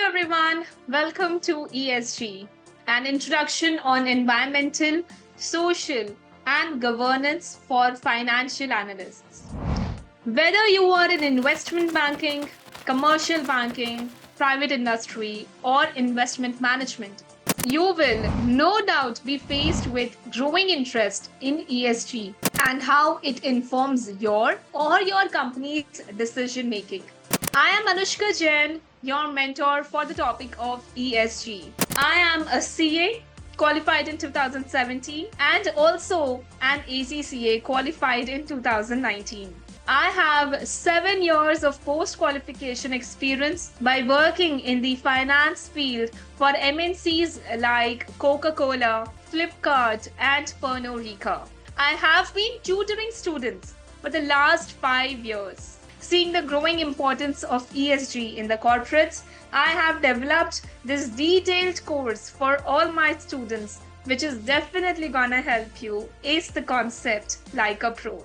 everyone, welcome to ESG, an introduction on environmental, social, and governance for financial analysts. Whether you are in investment banking, commercial banking, private industry, or investment management, you will no doubt be faced with growing interest in ESG and how it informs your or your company's decision making. I am Anushka Jain, your mentor for the topic of ESG. I am a CA qualified in 2017 and also an ACCA qualified in 2019. I have 7 years of post-qualification experience by working in the finance field for MNCs like Coca-Cola, Flipkart, and Pernod Ricard. I have been tutoring students for the last 5 years. Seeing the growing importance of ESG in the corporates, I have developed this detailed course for all my students, which is definitely gonna help you ace the concept like a pro.